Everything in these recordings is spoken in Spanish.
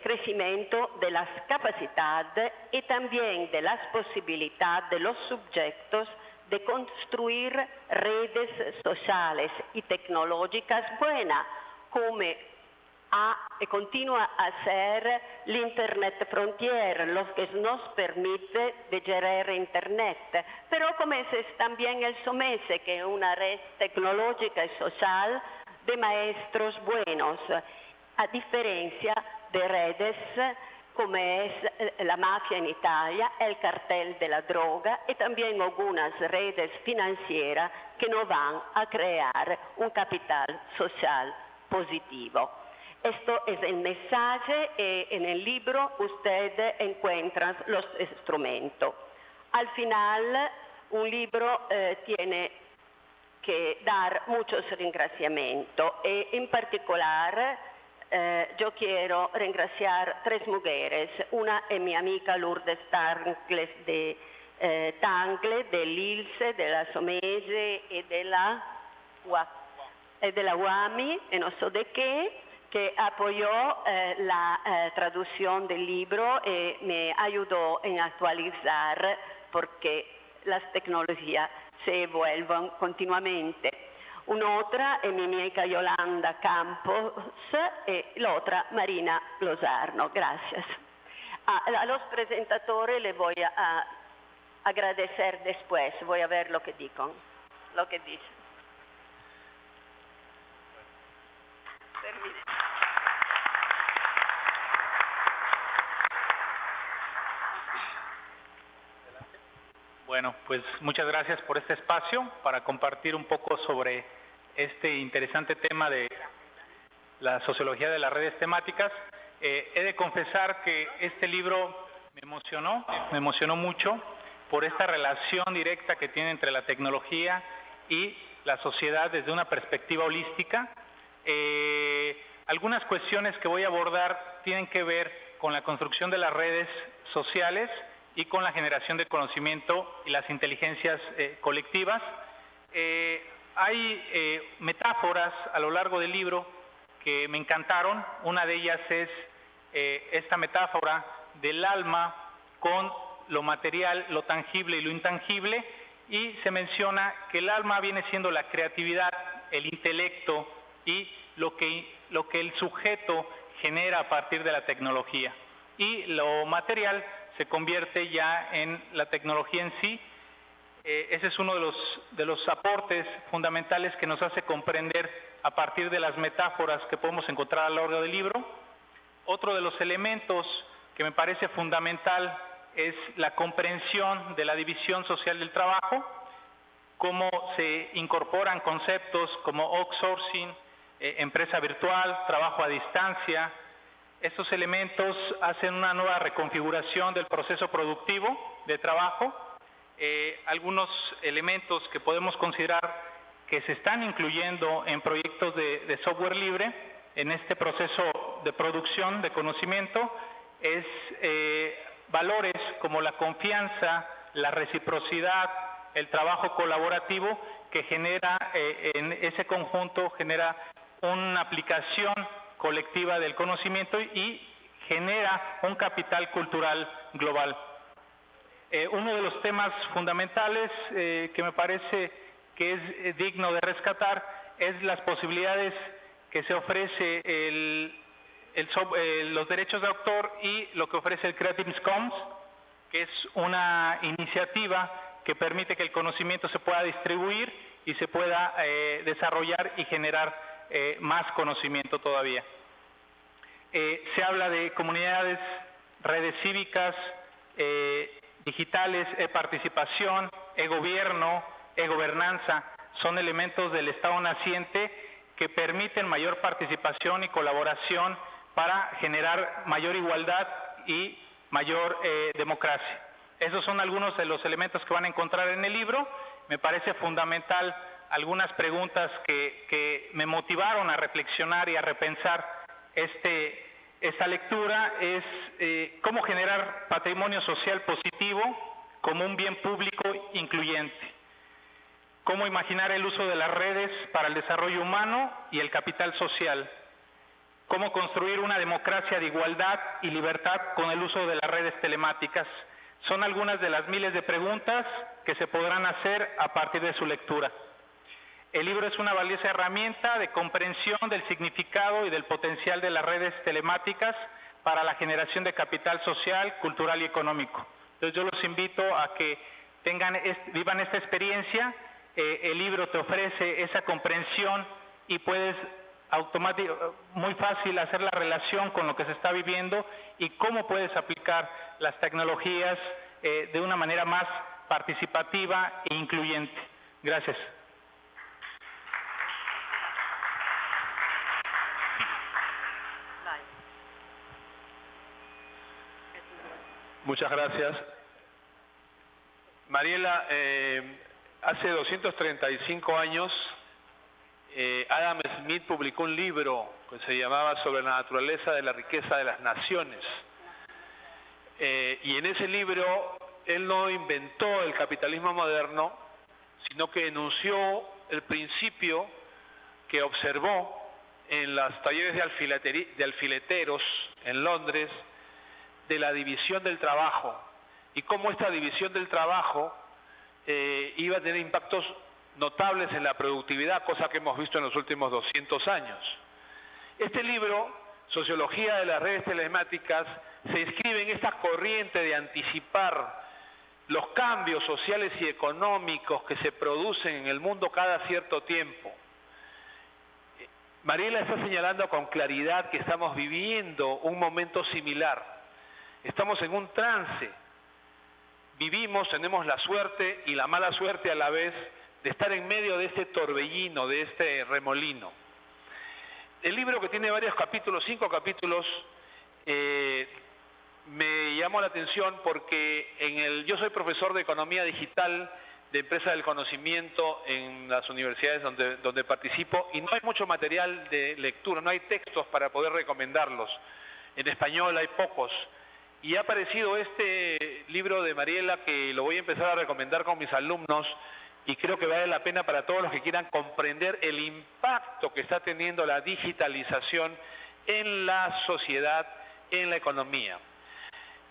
crecimiento de las capacidades y también de las posibilidades de los sujetos de construir redes sociales y tecnológicas buenas, como continúa a ser l'Internet Frontier, lo que nos permite de gerar Internet, pero como es también el SOMESE, que es una red tecnológica y social de maestros buenos, a diferencia de redes como es la mafia en Italia, el cartel de la droga y también algunas redes financieras que no van a crear un capital social positivo. Esto es el mensaje y en el libro ustedes encuentran los instrumentos. Al final, un libro tiene que dar muchos agradecimientos y en particular yo quiero ringraziar tres mujeres. Una es mi amiga Lourdes Tangle dell'ILSE, della SOMESE y de la UAMI, y no sé de qué, que apoyó la traducción del libro y me ayudó en actualizar porque las tecnologías se evuelven continuamente. Un'altra è mia amica Yolanda Campos e l'altra Marina Lozarno. Gracias. A los presentadores les voy a agradecer después. Voy a ver lo que dicen. Bueno, pues muchas gracias por este espacio para compartir un poco sobre este interesante tema de la sociología de las redes temáticas. He de confesar que este libro me emocionó mucho por esta relación directa que tiene entre la tecnología y la sociedad desde una perspectiva holística. Algunas cuestiones que voy a abordar tienen que ver con la construcción de las redes sociales y con la generación de conocimiento y las inteligencias colectivas. Hay metáforas a lo largo del libro que me encantaron. Una de ellas es esta metáfora del alma con lo material, lo tangible y lo intangible, y se menciona que el alma viene siendo la creatividad, el intelecto y lo que el sujeto genera a partir de la tecnología. Y lo material se convierte ya en la tecnología en sí. Ese es uno de los aportes fundamentales que nos hace comprender a partir de las metáforas que podemos encontrar a lo largo del libro. Otro de los elementos que me parece fundamental es la comprensión de la división social del trabajo, cómo se incorporan conceptos como outsourcing, empresa virtual, trabajo a distancia. Estos elementos hacen una nueva reconfiguración del proceso productivo de trabajo. Algunos elementos que podemos considerar que se están incluyendo en proyectos de software libre en este proceso de producción de conocimiento es valores como la confianza, la reciprocidad, el trabajo colaborativo que genera en ese conjunto genera una aplicación colectiva del conocimiento y genera un capital cultural global. Uno de los temas fundamentales que me parece que es digno de rescatar es las posibilidades que se ofrece los derechos de autor y lo que ofrece el Creative Commons, que es una iniciativa que permite que el conocimiento se pueda distribuir y se pueda desarrollar y generar más conocimiento todavía. Se habla de comunidades, redes cívicas, digitales, participación, gobierno, gobernanza, son elementos del Estado naciente que permiten mayor participación y colaboración para generar mayor igualdad y mayor democracia. Esos son algunos de los elementos que van a encontrar en el libro. Me parece fundamental algunas preguntas que me motivaron a reflexionar y a repensar esta lectura es cómo generar patrimonio social positivo como un bien público incluyente. Cómo imaginar el uso de las redes para el desarrollo humano y el capital social. cómo construir una democracia de igualdad y libertad con el uso de las redes telemáticas. Son algunas de las miles de preguntas que se podrán hacer a partir de su lectura. El libro es una valiosa herramienta de comprensión del significado y del potencial de las redes telemáticas para la generación de capital social, cultural y económico. Entonces yo los invito a que vivan esta experiencia. El libro te ofrece esa comprensión y puedes muy fácil hacer la relación con lo que se está viviendo y cómo puedes aplicar las tecnologías de una manera más participativa e incluyente. Gracias. Muchas gracias. Mariela, hace 235 años Adam Smith publicó un libro que se llamaba Sobre la naturaleza de la riqueza de las naciones. Y en ese libro él no inventó el capitalismo moderno, sino que enunció el principio que observó en los talleres de alfileteros en Londres de la división del trabajo y cómo esta división del trabajo iba a tener impactos notables en la productividad, cosa que hemos visto en los últimos 200 años. Este libro, Sociología de las redes telemáticas, se inscribe en esta corriente de anticipar los cambios sociales y económicos que se producen en el mundo cada cierto tiempo. Mariela está señalando con claridad que estamos viviendo un momento similar. Estamos en un trance. Tenemos la suerte y la mala suerte a la vez de estar en medio de este torbellino, de este remolino. El libro, que tiene varios capítulos, 5 capítulos, me llamó la atención porque yo soy profesor de Economía Digital de Empresa del Conocimiento en las universidades donde participo, y no hay mucho material de lectura, no hay textos para poder recomendarlos. En español hay pocos. Y ha aparecido este libro de Mariela que lo voy a empezar a recomendar con mis alumnos, y creo que vale la pena para todos los que quieran comprender el impacto que está teniendo la digitalización en la sociedad, en la economía.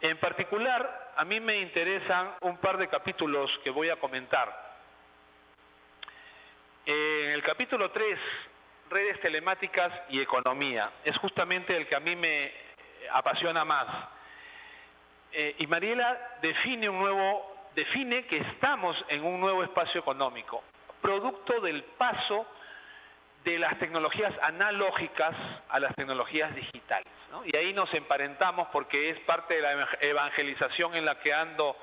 En particular, a mí me interesan un par de capítulos que voy a comentar. En el capítulo 3, redes telemáticas y economía, es justamente el que a mí me apasiona más. Y Mariela define que estamos en un nuevo espacio económico, producto del paso de las tecnologías analógicas a las tecnologías digitales, ¿no? Y ahí nos emparentamos porque es parte de la evangelización en la que ando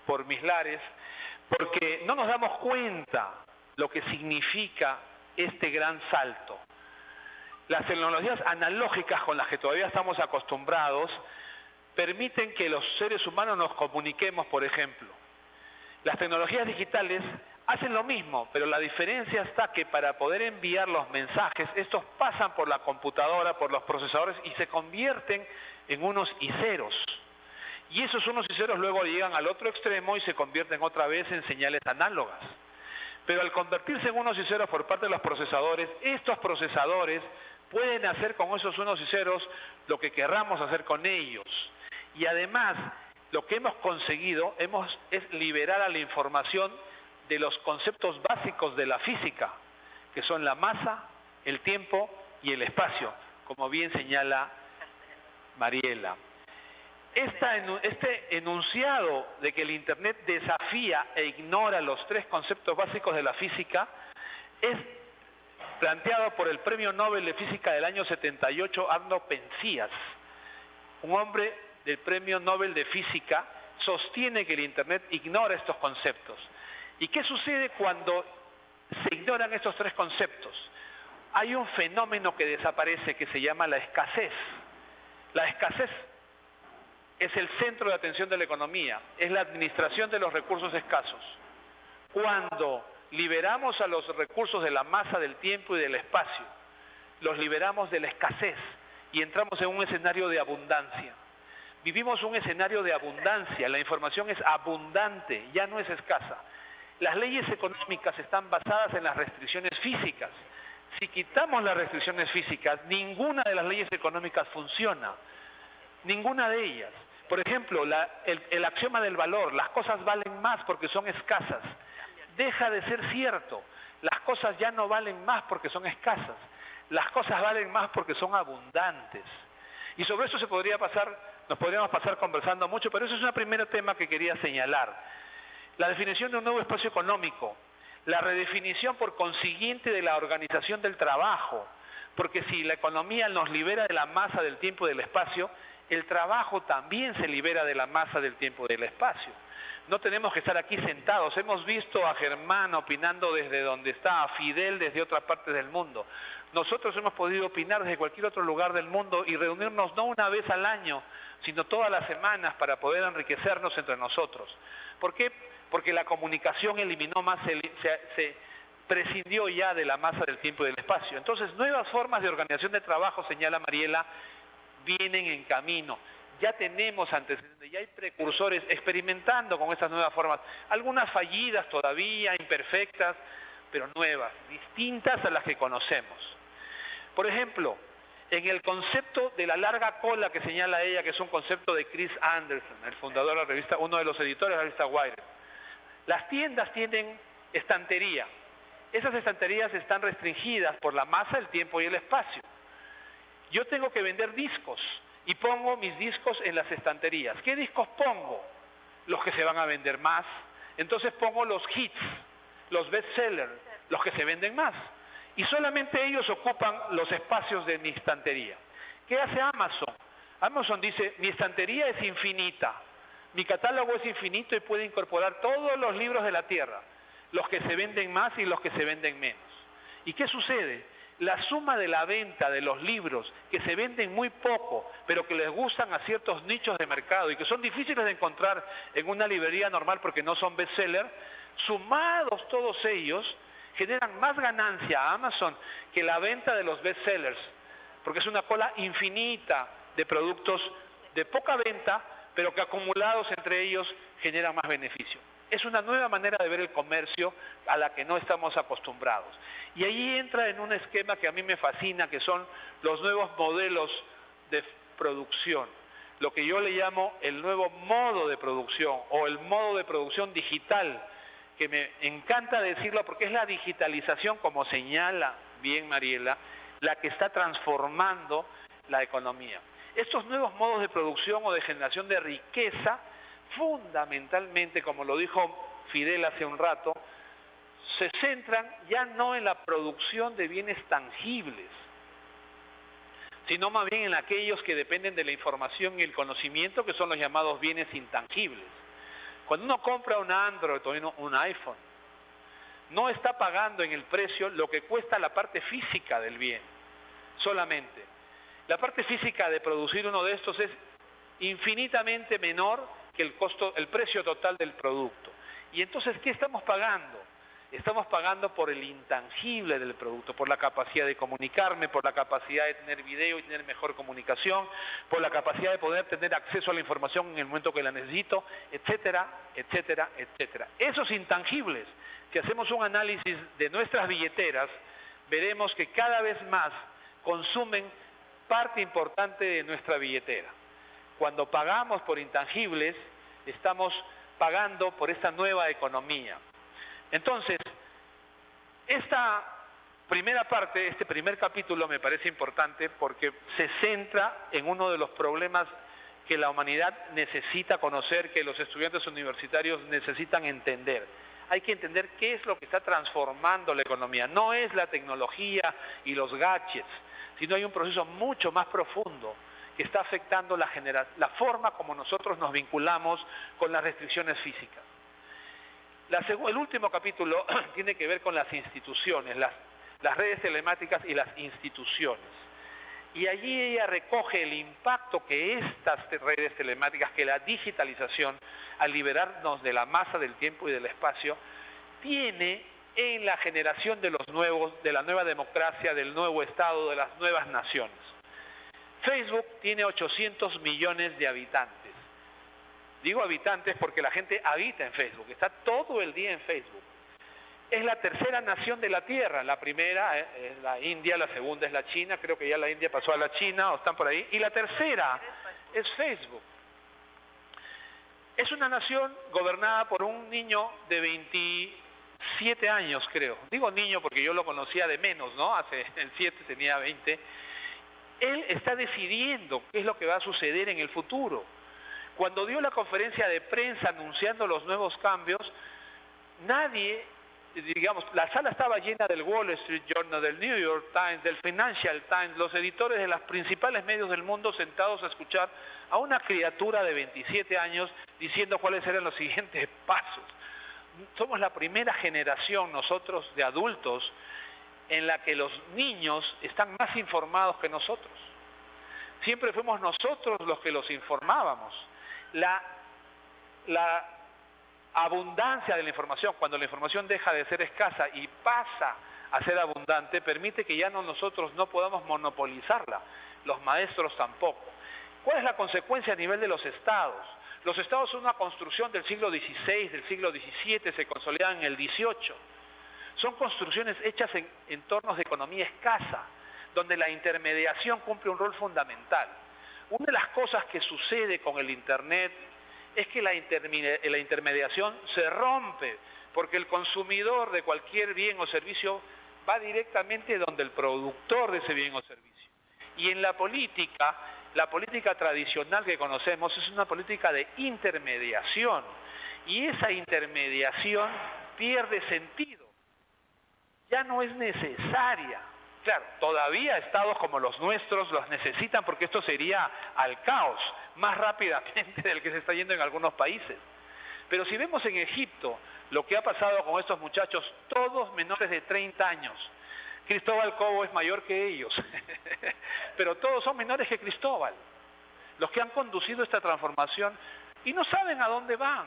por mis lares, porque no nos damos cuenta lo que significa este gran salto. Las tecnologías analógicas con las que todavía estamos acostumbrados permiten que los seres humanos nos comuniquemos, por ejemplo. Las tecnologías digitales hacen lo mismo, pero la diferencia está que para poder enviar los mensajes, estos pasan por la computadora, por los procesadores, y se convierten en unos y ceros. Y esos unos y ceros luego llegan al otro extremo y se convierten otra vez en señales análogas. Pero al convertirse en unos y ceros por parte de los procesadores, estos procesadores pueden hacer con esos unos y ceros lo que querramos hacer con ellos. Y además, lo que hemos conseguido es liberar a la información de los conceptos básicos de la física, que son la masa, el tiempo y el espacio, como bien señala Mariela. Este enunciado de que el Internet desafía e ignora los 3 conceptos básicos de la física es planteado por el Premio Nobel de Física del año 78, Arno Penzias. Un hombre del Premio Nobel de Física sostiene que el Internet ignora estos conceptos. ¿Y qué sucede cuando se ignoran estos 3 conceptos? Hay un fenómeno que desaparece que se llama la escasez. La escasez es el centro de atención de la economía, es la administración de los recursos escasos. Cuando liberamos a los recursos de la masa, del tiempo y del espacio, los liberamos de la escasez y entramos en un escenario de abundancia. Vivimos un escenario de abundancia, la información es abundante, ya no es escasa. Las leyes económicas están basadas en las restricciones físicas. si quitamos las restricciones físicas, ninguna de las leyes económicas funciona, ninguna de ellas. Por ejemplo, el axioma del valor, las cosas valen más porque son escasas, deja de ser cierto. Las cosas ya no valen más porque son escasas, las cosas valen más porque son abundantes. Y sobre eso nos podríamos pasar conversando mucho, pero eso es un primer tema que quería señalar. La definición de un nuevo espacio económico, la redefinición por consiguiente de la organización del trabajo, porque si la economía nos libera de la masa del tiempo y del espacio, el trabajo también se libera de la masa del tiempo y del espacio. No tenemos que estar aquí sentados. Hemos visto a Germán opinando desde donde está, a Fidel desde otras partes del mundo. Nosotros hemos podido opinar desde cualquier otro lugar del mundo y reunirnos no una vez al año, sino todas las semanas para poder enriquecernos entre nosotros. ¿Por qué? Porque la comunicación eliminó más, se prescindió ya de la masa del tiempo y del espacio. Entonces, nuevas formas de organización de trabajo, señala Mariela, vienen en camino. Ya tenemos antecedentes, ya hay precursores experimentando con estas nuevas formas, algunas fallidas todavía, imperfectas, pero nuevas, distintas a las que conocemos. Por ejemplo, en el concepto de la larga cola que señala ella, que es un concepto de Chris Anderson, el fundador de la revista, uno de los editores de la revista Wired, las tiendas tienen estantería. Esas estanterías están restringidas por la masa, el tiempo y el espacio. Yo tengo que vender discos y pongo mis discos en las estanterías. ¿Qué discos pongo? Los que se van a vender más. Entonces pongo los hits, los bestsellers, los que se venden más. Y solamente ellos ocupan los espacios de mi estantería. ¿Qué hace Amazon? Amazon dice, mi estantería es infinita, mi catálogo es infinito y puede incorporar todos los libros de la tierra, los que se venden más y los que se venden menos. ¿Y qué sucede? La suma de la venta de los libros que se venden muy poco, pero que les gustan a ciertos nichos de mercado y que son difíciles de encontrar en una librería normal porque no son bestsellers, sumados todos ellos, generan más ganancia a Amazon que la venta de los bestsellers, porque es una cola infinita de productos de poca venta, pero que acumulados entre ellos generan más beneficio. Es una nueva manera de ver el comercio a la que no estamos acostumbrados. Y ahí entra en un esquema que a mí me fascina, que son los nuevos modelos de producción. Lo que yo le llamo el nuevo modo de producción o el modo de producción digital, que me encanta decirlo porque es la digitalización, como señala bien Mariela, la que está transformando la economía. Estos nuevos modos de producción o de generación de riqueza, fundamentalmente, como lo dijo Fidel hace un rato, se centran ya no en la producción de bienes tangibles, sino más bien en aquellos que dependen de la información y el conocimiento, que son los llamados bienes intangibles. Cuando uno compra un Android o un iPhone, no está pagando en el precio lo que cuesta la parte física del bien, solamente. La parte física de producir uno de estos es infinitamente menor que el precio total del producto. Y entonces, ¿qué estamos pagando? Estamos pagando por el intangible del producto, por la capacidad de comunicarme, por la capacidad de tener video y tener mejor comunicación, por la capacidad de poder tener acceso a la información en el momento que la necesito, etcétera, etcétera, etcétera. Esos intangibles, si hacemos un análisis de nuestras billeteras, veremos que cada vez más consumen parte importante de nuestra billetera. Cuando pagamos por intangibles, estamos pagando por esta nueva economía. Entonces, esta primera parte, este primer capítulo me parece importante porque se centra en uno de los problemas que la humanidad necesita conocer, que los estudiantes universitarios necesitan entender. Hay que entender qué es lo que está transformando la economía. No es la tecnología y los gadgets, sino hay un proceso mucho más profundo que está afectando la forma como nosotros nos vinculamos con las restricciones físicas. El último capítulo tiene que ver con las instituciones, las redes telemáticas y las instituciones. Y allí ella recoge el impacto que estas redes telemáticas, que la digitalización, al liberarnos de la masa del tiempo y del espacio, tiene en la generación de la nueva democracia, del nuevo Estado, de las nuevas naciones. Facebook tiene 800 millones de habitantes. Digo habitantes porque la gente habita en Facebook, está todo el día en Facebook. es la tercera nación de la Tierra. La primera es la India, la segunda es la China, creo que ya la India pasó a la China o están por ahí, y la tercera es Facebook. Es una nación gobernada por un niño de 27 años, creo. Digo niño porque yo lo conocía de menos, ¿no? Hace el 7 tenía 20. Él está decidiendo qué es lo que va a suceder en el futuro. Cuando dio la conferencia de prensa anunciando los nuevos cambios, nadie, digamos, la sala estaba llena del Wall Street Journal, del New York Times, del Financial Times, los editores de los principales medios del mundo sentados a escuchar a una criatura de 27 años diciendo cuáles eran los siguientes pasos. Somos la primera generación nosotros de adultos en la que los niños están más informados que nosotros. Siempre fuimos nosotros los que los informábamos. La abundancia de la información, cuando la información deja de ser escasa y pasa a ser abundante, permite que ya nosotros no podamos monopolizarla, los maestros tampoco. ¿Cuál es la consecuencia a nivel de los estados? Los estados son una construcción del siglo XVI, del siglo XVII, se consolidan en el XVIII. Son construcciones hechas en entornos de economía escasa, donde la intermediación cumple un rol fundamental. Una de las cosas que sucede con el Internet es que la intermediación se rompe, porque el consumidor de cualquier bien o servicio va directamente donde el productor de ese bien o servicio. Y en la política tradicional que conocemos es una política de intermediación, y esa intermediación pierde sentido, ya no es necesaria. Claro, todavía estados como los nuestros los necesitan porque esto sería al caos más rápidamente del que se está yendo en algunos países. Pero si vemos en Egipto lo que ha pasado con estos muchachos, todos menores de 30 años, Cristóbal Cobo es mayor que ellos, pero todos son menores que Cristóbal, los que han conducido esta transformación y no saben a dónde van.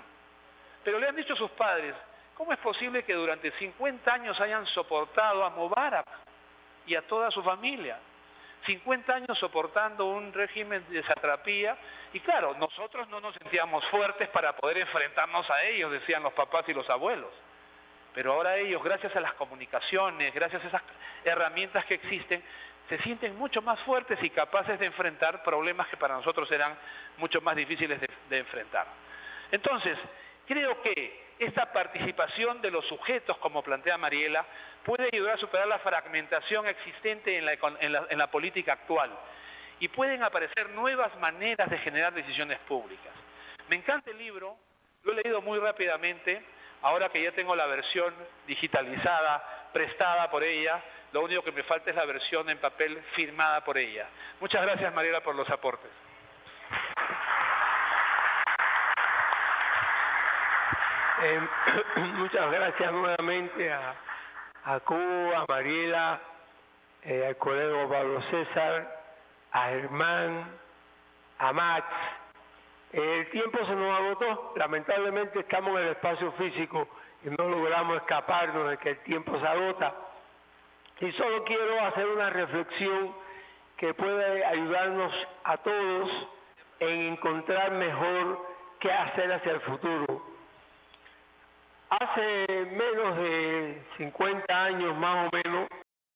Pero le han dicho a sus padres, ¿cómo es posible que durante 50 años hayan soportado a Mubarak y a toda su familia? 50 años soportando un régimen de satrapía, y claro, nosotros no nos sentíamos fuertes para poder enfrentarnos a ellos, decían los papás y los abuelos. Pero ahora ellos, gracias a las comunicaciones, gracias a esas herramientas que existen, se sienten mucho más fuertes y capaces de enfrentar problemas que para nosotros eran mucho más difíciles de enfrentar. Entonces, creo que esta participación de los sujetos, como plantea Mariela, puede ayudar a superar la fragmentación existente en la política actual, y pueden aparecer nuevas maneras de generar decisiones públicas. Me encanta el libro, lo he leído muy rápidamente, ahora que ya tengo la versión digitalizada, prestada por ella, lo único que me falta es la versión en papel firmada por ella. Muchas gracias, Mariela, por los aportes. Muchas gracias nuevamente a Cubo, a Mariela, al colega Pablo César, a Germán, a Max. El tiempo se nos agotó, lamentablemente estamos en el espacio físico y no logramos escaparnos de que el tiempo se agota. Y solo quiero hacer una reflexión que puede ayudarnos a todos en encontrar mejor qué hacer hacia el futuro. Hace menos de 50 años más o menos,